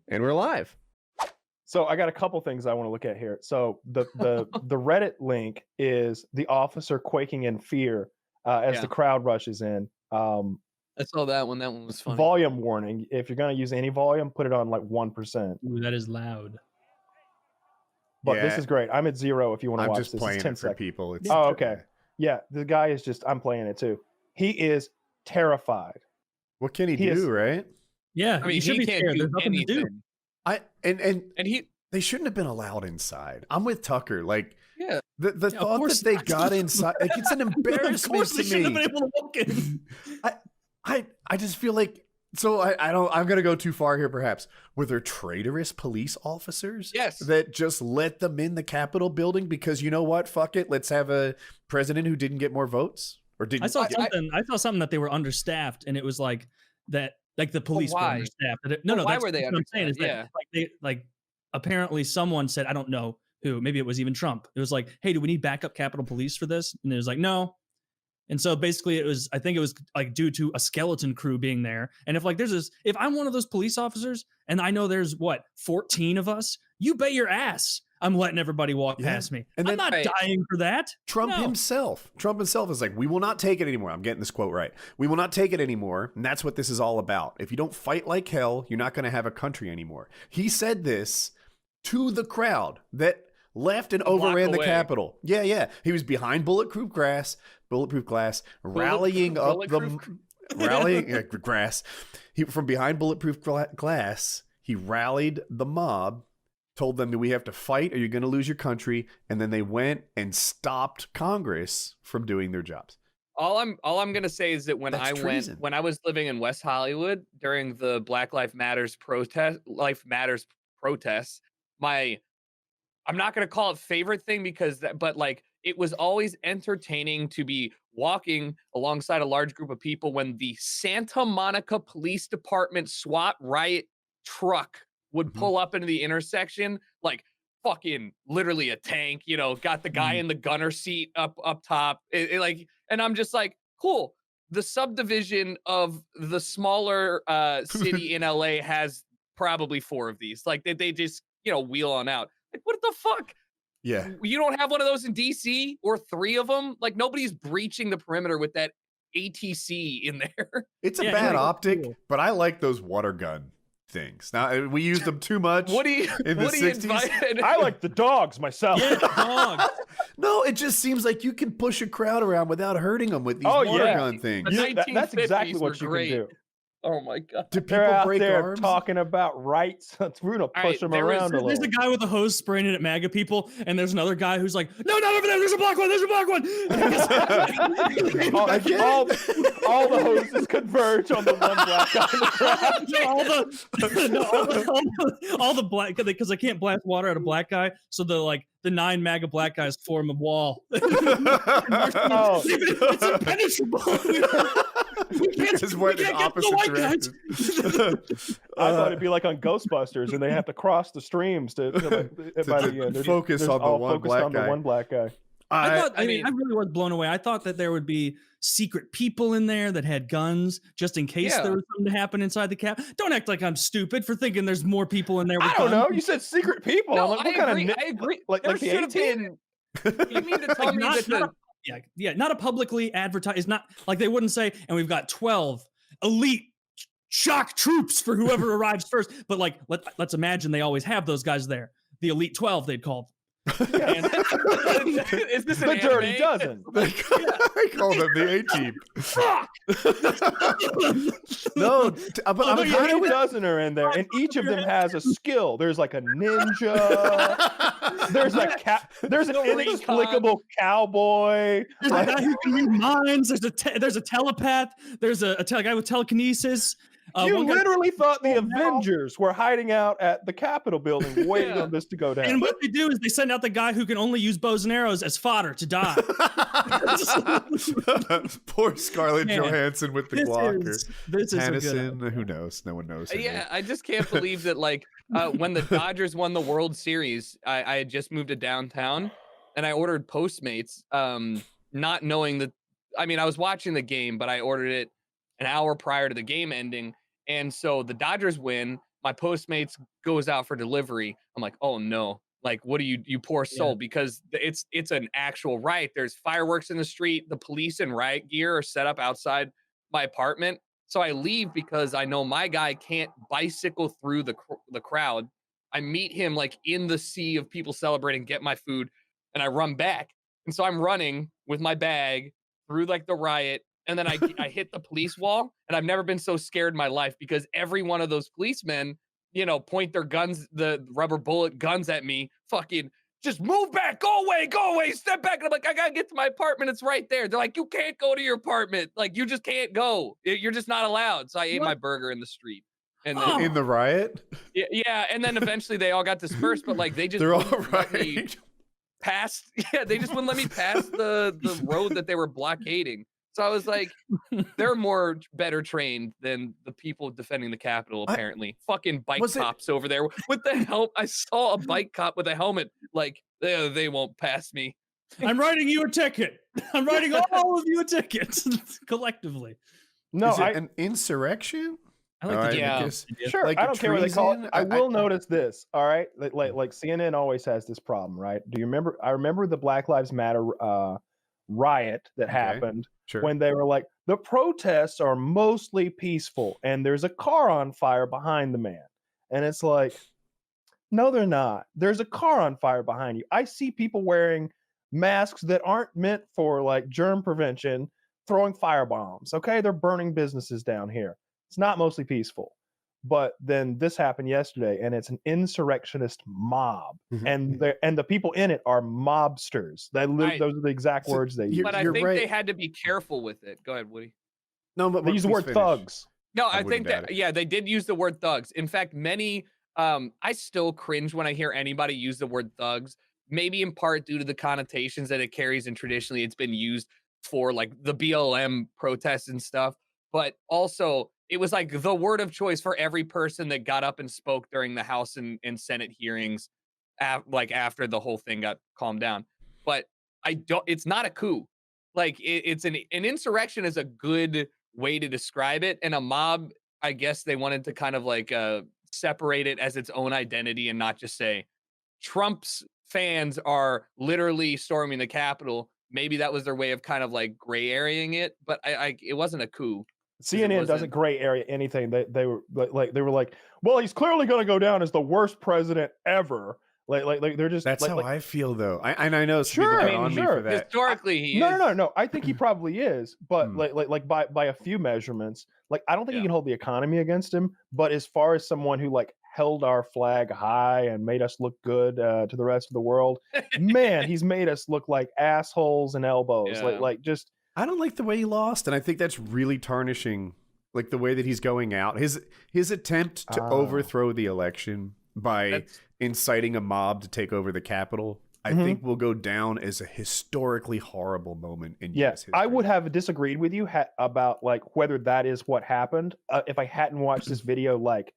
And we're live. So I got a couple things I want to look at here. So the Reddit link is the officer quaking in fear as the crowd rushes in. I saw that one. That one was funny. Volume warning. If you're going to use any volume, put it on like 1%. Ooh, that is loud. But this is great. I'm at 0 if you want to watch this. I'm just playing it's 10 it for seconds. people. It's okay. Yeah, the guy is just, I'm playing it too. He is terrified. What can he do, right? Yeah, I mean, should be can't scared. do There's nothing to do. anything. And they shouldn't have been allowed inside. I'm with Tucker. Like, Yeah. the thought that they got inside, like, it's an embarrassment Of course to they me. shouldn't have been able to walk in. I just feel like, so I'm gonna go too far here perhaps. Were there traitorous police officers? Yes. That just let them in the Capitol building because you know what? Fuck it. Let's have a president who didn't get more votes or didn't. I saw something that they were understaffed, and it was like that. Like the police were why? understaffed. Why were they that's what I'm saying is understaffed? that like apparently someone said, I don't know who, maybe it was even Trump. It was like, hey, do we need backup Capitol Police for this? And it was like, no. And so basically I think it was like due to a skeleton crew being there. And if like if I'm one of those police officers and I know there's 14 of us, you bet your ass I'm letting everybody walk past me. And I'm not dying for that. Trump himself is like, we will not take it anymore. I'm getting this quote right. We will not take it anymore. And that's what this is all about. If you don't fight like hell, you're not going to have a country anymore. He said this to the crowd that left and overran the Capitol. Yeah. He was behind bulletproof glass, rallying grass. From behind bulletproof glass, he rallied the mob, told them that we have to fight or you're going to lose your country. And then they went and stopped Congress from doing their jobs. All I'm going to say is that when I was living in West Hollywood during the Black Lives Matters protests, I'm not going to call it favorite thing but like it was always entertaining to be walking alongside a large group of people when the Santa Monica Police Department SWAT riot truck would pull up into the intersection, like fucking literally a tank, got the guy in the gunner seat up top. And I'm just like, cool. The subdivision of the smaller city in LA has probably 4 of these. Like they just, wheel on out. Like, what the fuck? Yeah. You don't have one of those in DC or 3 of them? Like nobody's breaching the perimeter with that ATC in there. It's a bad optic, but I like those water gun things. Now we used them too much. What do you 60s. I like the dogs myself. Yeah, dogs. No, it just seems like you can push a crowd around without hurting them with these water gun things. That's exactly what you can do. Oh my god! Do people They're out break there arms? talking about rights. We're gonna push them around a little. There's a guy with a hose spraying it at MAGA people, and there's another guy who's like, "No, not over there. There's a black one. There's a black one." all the hoses converge on the one black guy in the crowd. all the black, because I can't blast water at a black guy, so the 9 MAGA black guys form a wall. It's impenetrable. This way the opposite direction. I thought it'd be like on Ghostbusters, and they have to cross the streams to focus on the one black guy. I really was blown away. I thought that there would be secret people in there that had guns just in case there was something to happen inside the cap. Don't act like I'm stupid for thinking there's more people in there with guns. I don't know. You said secret people. No, I'm like, I agree. Like there the should have been. You mean to tell me that not a publicly advertised. It's not like they wouldn't say, and we've got 12 elite shock troops for whoever arrives first. But like, let's imagine they always have those guys there. The elite 12, they'd call them. Is this the Dirty Dozen? They call them the A-Team. No, but the Dirty Dozen are in there, and each of them has a skill. There's like a ninja. There's an inexplicable cowboy. There's a guy who can read minds. There's a telepath. There's a guy with telekinesis. You literally thought the Avengers were hiding out at the Capitol building waiting on this to go down. And what they do is they send out the guy who can only use bows and arrows as fodder to die. Poor Scarlett Johansson with the Glock. This is Hannison, who knows? No one knows. Yeah, I just can't believe that when the Dodgers won the World Series, I had just moved to downtown and I ordered Postmates, not knowing that. I mean, I was watching the game, but I ordered it an hour prior to the game ending. And so the Dodgers win. my Postmates goes out for delivery. I'm like, oh no. Like, what are you poor soul? Yeah. Because it's an actual riot. There's fireworks in the street. The police in riot gear are set up outside my apartment. So I leave because I know my guy can't bicycle through the crowd. I meet him like in the sea of people celebrating, get my food, and I run back. And so I'm running with my bag through like the riot, and then I hit the police wall, and I've never been so scared in my life because every one of those policemen, point their guns, the rubber bullet guns at me, fucking just move back, go away, step back. And I'm like, I gotta get to my apartment. It's right there. They're like, you can't go to your apartment. Like, you just can't go. You're just not allowed. So I ate my burger in the street. And then, In the riot? yeah, and then eventually they all got dispersed, but like they just They're all wouldn't let me right. pass. Yeah, they just wouldn't let me pass the road that they were blockading. So I was like, they're better trained than the people defending the Capitol, apparently. Fucking bike cops over there with the helmet. I saw a bike cop with a helmet. Like, they won't pass me. I'm writing you a ticket. I'm writing all of you a ticket collectively. No, Is it an insurrection? I like the Yeah. Sure, Like I a don't care what they call it. treason? I will notice this. All right, like CNN always has this problem, right? Do you remember? I remember the Black Lives Matter riot that happened Sure. when they were like, the protests are mostly peaceful, and there's a car on fire behind the man, and it's like, no, they're not. There's a car on fire behind you. I see people wearing masks that aren't meant for like germ prevention, throwing firebombs. Okay, they're burning businesses down here. It's not mostly peaceful. But then this happened yesterday, and it's an insurrectionist mob, and the people in it are mobsters. Those are the exact words they use. But I think they had to be careful with it. Go ahead, Woody. No, but They use the word thugs. No, I I think wouldn't doubt that it. they did use the word thugs. In fact, many I still cringe when I hear anybody use the word thugs. Maybe in part due to the connotations that it carries, and traditionally it's been used for like the BLM protests and stuff. But also, it was like the word of choice for every person that got up and spoke during the House and Senate hearings, after the whole thing got calmed down. But it's not a coup. Like it's an insurrection is a good way to describe it. And a mob, I guess they wanted to kind of like separate it as its own identity and not just say Trump's fans are literally storming the Capitol. Maybe that was their way of kind of like gray areaing it, but it wasn't a coup. CNN doesn't gray area anything. They were like, well, he's clearly going to go down as the worst president ever. Like they're just. That's how I feel, though. I know some Sure, people I are mean, on me sure. for that. Historically, he is. No. I think he probably is, but like by a few measurements, like I don't think you can hold the economy against him. But as far as someone who like held our flag high and made us look good to the rest of the world, man, he's made us look like assholes and elbows. Yeah. Like just. I don't like the way he lost, and I think that's really tarnishing, like the way that he's going out. His attempt to overthrow the election by inciting a mob to take over the Capitol, I think will go down as a historically horrible moment in U.S. history. I would have disagreed with you about like whether that is what happened if I hadn't watched this video like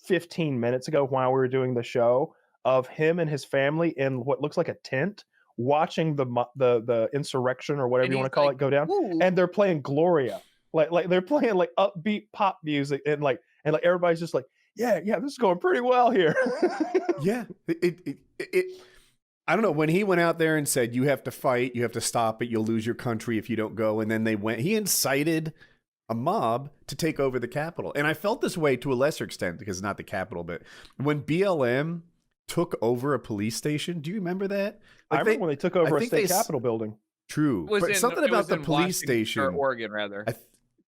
15 minutes ago while we were doing the show of him and his family in what looks like a tent watching the insurrection or whatever you want to call it go down. Woo. And they're playing Gloria, like they're playing like upbeat pop music and like everybody's just like, yeah, this is going pretty well here. Yeah, I don't know, when he went out there and said, you have to fight, you have to stop it, you'll lose your country if you don't go, and then he incited a mob to take over the Capitol. And I felt this way to a lesser extent because it's not the Capitol, but when BLM took over a police station, do you remember that? I remember when they took over a state capitol building. True, but something about the police station, or Oregon, rather.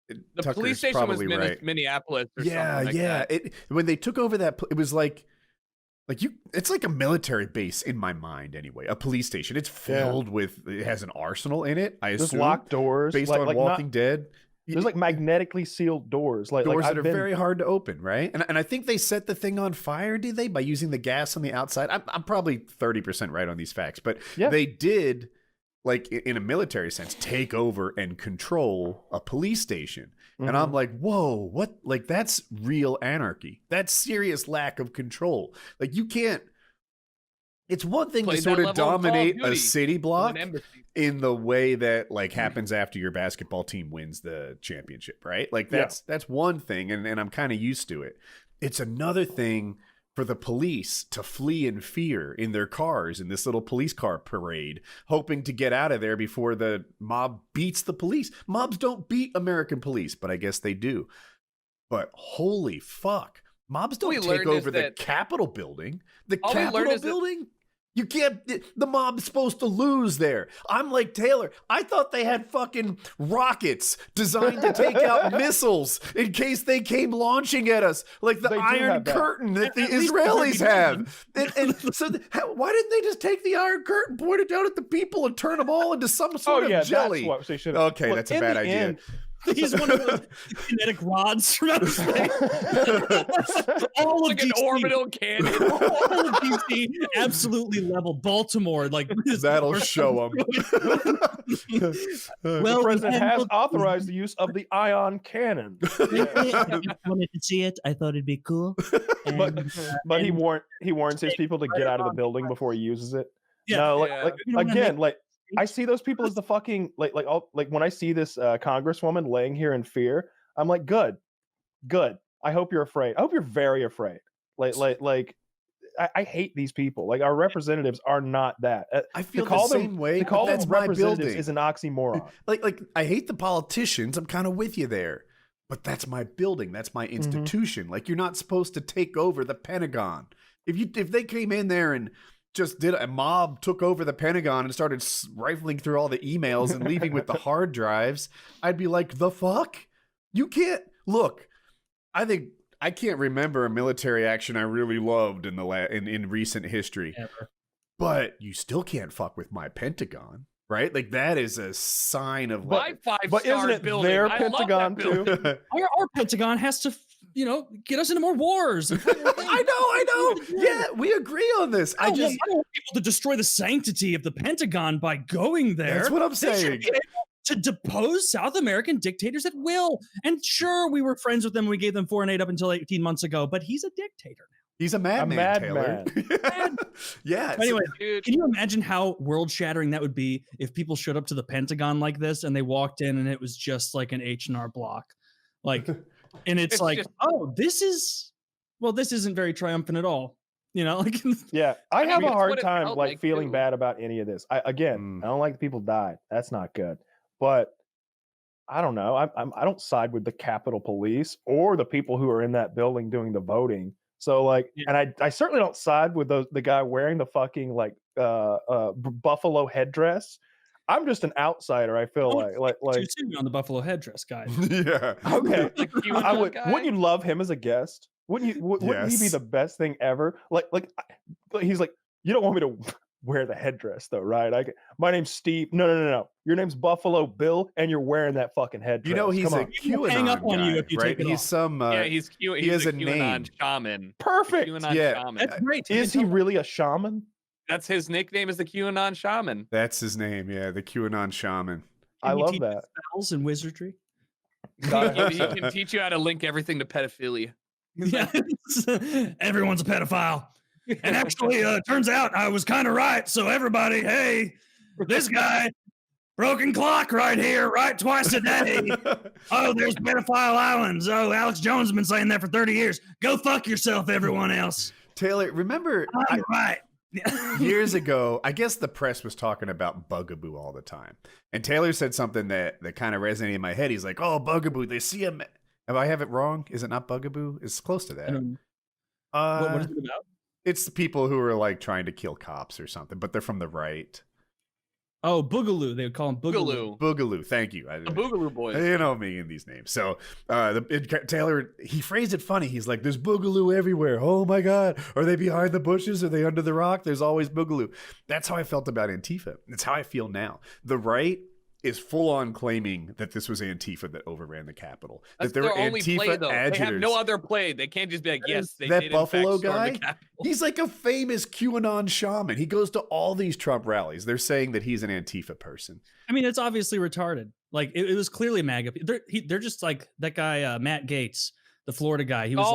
The police station was Minneapolis or something like that. When they took over that, it was like it's like a military base in my mind anyway. A police station. It's filled with. It has an arsenal in it. I assume. There's locked doors based on Walking Dead. There's like magnetically sealed doors, doors that are very hard to open, right? And I think they set the thing on fire. Did they by using the gas on the outside? I'm probably 30% right on these facts, but they did. Like in a military sense, take over and control a police station. And I'm like, whoa, what? Like, that's real anarchy. That's serious lack of control. Like, you can't. It's one thing to sort of dominate a city block in the way that like happens after your basketball team wins the championship, right? Like that's one thing, and I'm kind of used to it. It's another thing for the police to flee in fear in their cars in this little police car parade, hoping to get out of there before the mob beats the police. Mobs don't beat American police, but I guess they do. But holy fuck. Mobs don't take over the Capitol building. The Capitol building? You can't, the mob's supposed to lose there. I'm like Taylor. I thought they had fucking rockets designed to take out missiles in case they came launching at us, like the Iron Curtain that the Israelis have. And so why didn't they just take the Iron Curtain, point it down at the people, and turn them all into some sort of jelly? That's what they should have. Okay, that's a bad idea. He's one of the kinetic rods from outer space. All like of an DC, orbital cannon. all of DC absolutely leveled. Baltimore, like that'll show them. Well, the president has authorized the use of the ion cannon. I wanted to see it. I thought it'd be cool. But he warns his people to get out of the building before he uses it. Yeah, no, again, I see those people as the fucking like when I see this congresswoman laying here in fear, I'm like, good. I hope you're afraid. I hope you're very afraid. I hate these people. Like, our representatives are not that. I feel the same way. To call them that's my building is an oxymoron. like I hate the politicians. I'm kind of with you there. But that's my building. That's my institution. Mm-hmm. Like, you're not supposed to take over the Pentagon. If they came in there and just did a mob took over the Pentagon and started rifling through all the emails and leaving with the hard drives, I'd be like, the fuck? You can't look. I can't remember a military action I really loved in recent history. Ever. But you still can't fuck with my Pentagon, right? Like, that is a sign of like, but isn't it building. their Pentagon too? Our Pentagon has to, get us into more wars. I know. Yeah, we agree on this. I don't want people to destroy the sanctity of the Pentagon by going there. That's what I'm saying. To depose South American dictators at will. And sure, we were friends with them. We gave them 4 and 8 up until 18 months ago, but he's a dictator now. He's a madman, Taylor. Yeah. Anyway, can you imagine how world-shattering that would be if people showed up to the Pentagon like this and they walked in and it was just like an H&R Block? Like, and it's like, just, this isn't very triumphant at all. Yeah, I have a hard time feeling bad about any of this. I don't like the people died. That's not good. But I don't know. I don't side with the Capitol Police or the people who are in that building doing the voting. So and I certainly don't side with the guy wearing the fucking buffalo headdress. I'm just an outsider. I feel like on the buffalo headdress guy. Yeah. Okay. Wouldn't you love him as a guest? Wouldn't he be the best thing ever? He's like, you don't want me to wear the headdress though, right? My name's Steve. No. Your name's Buffalo Bill, and you're wearing that fucking headdress. He's a QAnon hang up on guy, you if you right? take it He's off. some. He has a a QAnon name. shaman. Perfect. Shaman. That's great. Is he really a shaman? That's his nickname, is the QAnon shaman. That's his name. Yeah, the QAnon shaman. I love that. Spells and wizardry. He can teach you how to link everything to pedophilia. Yeah, everyone's a pedophile. And actually, turns out I was kind of right. So everybody, hey, this guy, broken clock right here, right twice a day. Oh, there's pedophile islands. Oh, Alex Jones has been saying that for 30 years. Go fuck yourself, everyone else. Taylor, remember right. years ago, I guess the press was talking about Bugaboo all the time. And Taylor said something that kind of resonated in my head. He's like, oh, Bugaboo, they see him. If I have it wrong, is it not Bugaboo? It's close to that. What is it about? It's the people who are trying to kill cops or something, but they're from the right. Oh, Boogaloo. They would call him Boogaloo. Boogaloo. Thank you. The Boogaloo boys. You know me and these names. So Taylor, he phrased it funny. He's like, there's Boogaloo everywhere. Oh my God. Are they behind the bushes? Are they under the rock? There's always Boogaloo. That's how I felt about Antifa. That's how I feel now. The right is full on claiming that this was Antifa that overran the Capitol. That's that there their were only Antifa play, though. agitators. They have no other play. They can't just be like, yes, they that did Buffalo in fact storm guy. the Capitol. He's like a famous QAnon shaman. He goes to all these Trump rallies. They're saying that he's an Antifa person. I mean, it's obviously retarded. Like it was clearly MAGA. They're just like that guy, Matt Gaetz, the Florida guy. He was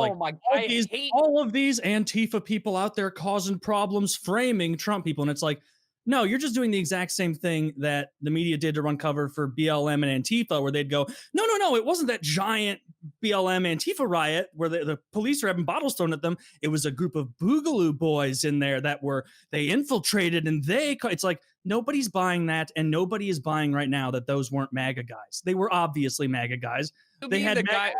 all of these Antifa people out there causing problems, framing Trump people, and it's like, No, you're just doing the exact same thing that the media did to run cover for BLM and Antifa, where they'd go, no, it wasn't that giant BLM Antifa riot where the police are having bottles thrown at them. It was a group of Boogaloo boys in there that they infiltrated and it's like nobody's buying that, and nobody is buying right now that those weren't MAGA guys. They were obviously MAGA guys. They had the guy.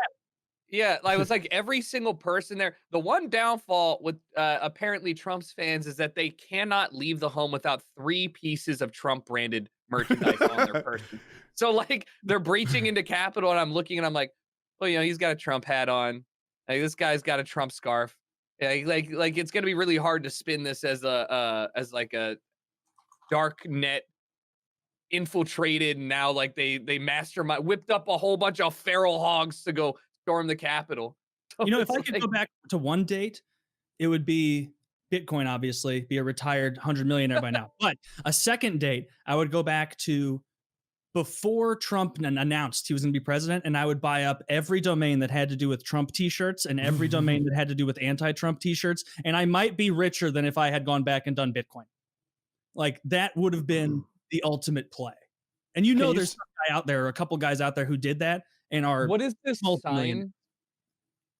Yeah, like it was like every single person there. The one downfall with apparently Trump's fans is that they cannot leave the home without 3 pieces of Trump branded merchandise on their person. So like they're breaching into Capitol, and I'm looking and I'm like, well, he's got a Trump hat on. Like, this guy's got a Trump scarf. Yeah, like it's gonna be really hard to spin this as like a dark net infiltrated. Now like they mastermind whipped up a whole bunch of feral hogs to go storm the Capitol. So if I could go back to one date, it would be Bitcoin, obviously, be a retired 100 millionaire by now. But a second date, I would go back to before Trump announced he was going to be president, and I would buy up every domain that had to do with Trump t-shirts and every domain that had to do with anti-Trump t-shirts. And I might be richer than if I had gone back and done Bitcoin. Like that would have been the ultimate play. And there's some guy out there, or a couple guys out there who did that. And what is this sign?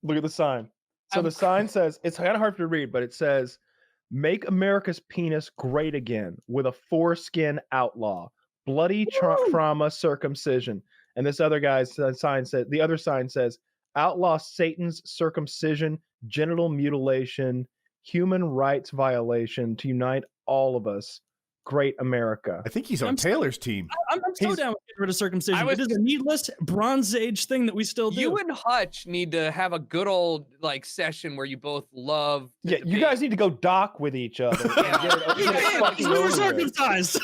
Look at the sign. So the sign says, it's kind of hard to read, but it says, "Make America's penis great again with a foreskin outlaw, bloody trauma circumcision." And this other guy's sign said, the other sign says, "Outlaw Satan's circumcision, genital mutilation, human rights violation to unite all of us. Great America." I think he's on Taylor's team. I'm so down with getting rid of circumcision. It is a needless Bronze Age thing that we still do. You and Hutch need to have a good old session where you both love. Yeah, you guys need to go dock with each other. We were circumcised.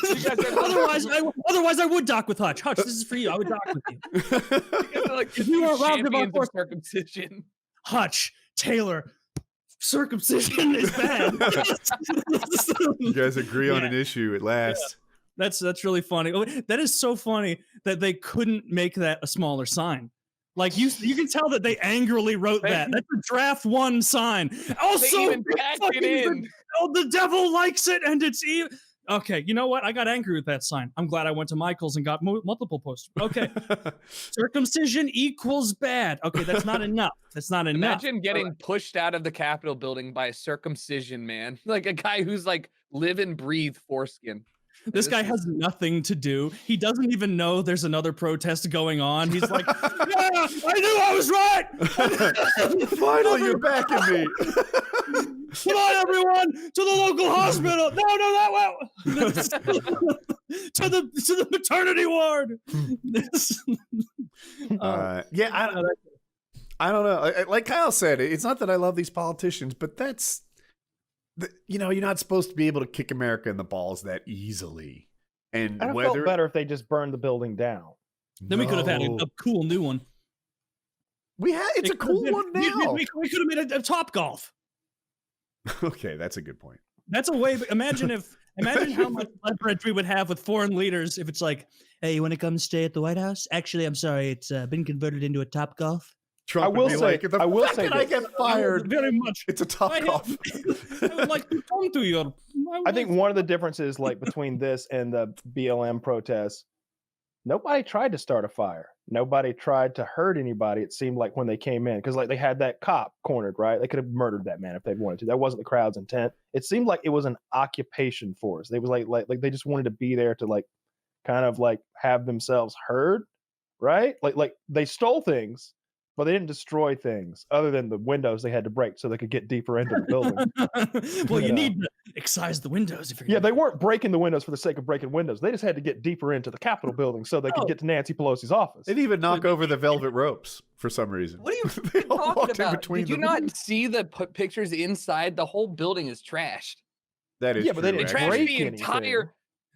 Otherwise, I would dock with Hutch. Hutch, this is for you. I would dock with you. If you were robbed of circumcision, Hutch, Taylor. Circumcision is bad. You guys agree on an issue at last. Yeah. That's really funny. That is so funny that they couldn't make that a smaller sign. Like you can tell that they angrily wrote that. That's a draft 1 sign. Also, they even packed it in. The devil likes it, and it's even. Okay, you know what? I got angry with that sign. I'm glad I went to Michael's and got multiple posters. Okay, circumcision equals bad. Okay, that's not enough. That's not enough. Imagine getting pushed out of the Capitol building by a circumcision man, like a guy who's like live and breathe foreskin. This guy has nothing to do. He doesn't even know there's another protest going on. He's like, yeah, I knew I was right. Finally, you're backing me. Come on, everyone, to the local hospital. No, that way. to the maternity ward. Yeah, I don't know. Like Kyle said, it's not that I love these politicians, but that's. You're not supposed to be able to kick America in the balls that easily. And I felt better if they just burned the building down. Then we could have had a cool new one. It's a cool one now. We could have made a Top Golf. Okay, that's a good point. That's a way. Imagine how much leverage we would have with foreign leaders if it's like, hey, you want to come stay at the White House? Actually, I'm sorry, it's been converted into a Top Golf. Trump I will say, I get fired very much. It's a Top Golf. I would like to come to you. I think one of the differences, like between this and the BLM protests, nobody tried to start a fire. Nobody tried to hurt anybody. It seemed like when they came in, because like they had that cop cornered, right? They could have murdered that man if they'd wanted to. That wasn't the crowd's intent. It seemed like it was an occupation force. They was like they just wanted to be there to like kind of like have themselves heard, right? Like they stole things. But they didn't destroy things other than the windows they had to break so they could get deeper into the building. Well, you need to excise the windows. They weren't breaking the windows for the sake of breaking windows. They just had to get deeper into the Capitol building so they could get to Nancy Pelosi's office. They'd even knock over the velvet ropes for some reason. What are you talking about? Did you not see the pictures inside? The whole building is trashed. That is true, but they didn't break the entire. Anything.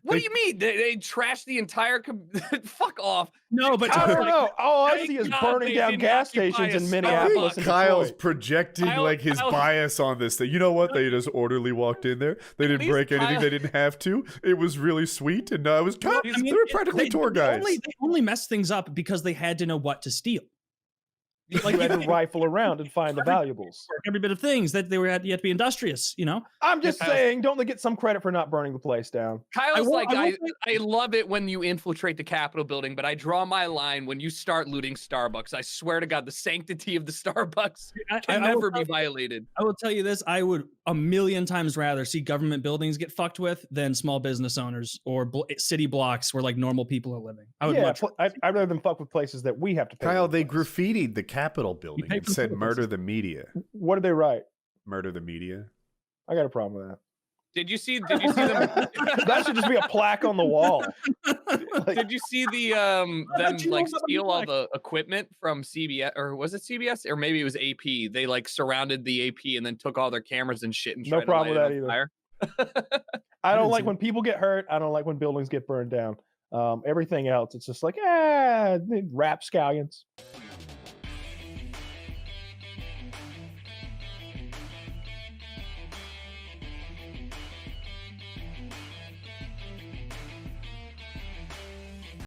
What do you mean? They trashed the entire. Fuck off. No, but I don't know. All I see is burning down gas stations in Minneapolis. And Kyle's projecting his bias on this thing. You know what? They just orderly walked in there. They didn't break anything. They didn't have to. It was really sweet, and I was. They were practically tour guides. They only messed things up because they had to know what to steal. Like you had to rifle around and find the valuables. every bit of things that you had to be industrious, you know? I'm just Kyle- saying, don't they get some credit for not burning the place down? Kyle's will- like, I will I say- love it when you infiltrate the Capitol building, but I draw my line when you start looting Starbucks. I swear to God, the sanctity of the Starbucks can I will never be tell you- violated. I will tell you this: I would a million times rather see government buildings get fucked with than small business owners or city blocks where like normal people are living. I would Yeah, much. I'd rather them fuck with places that we have to pay. Kyle, to they replace. graffitied the Capitol building pay and for the said photos. murder the media. What did they write? Murder the media. I got a problem with that. Did you see them? That should just be a plaque on the wall. Like, Did you see the them you like know about steal all black- the equipment from CBS, or was it CBS, or maybe it was AP? They like surrounded the AP and then took all their cameras and shit and No tried problem to light with it that on fire. I don't didn't like see when people get hurt. I don't like when buildings get burned down. Everything else, it's just like, rapscallions.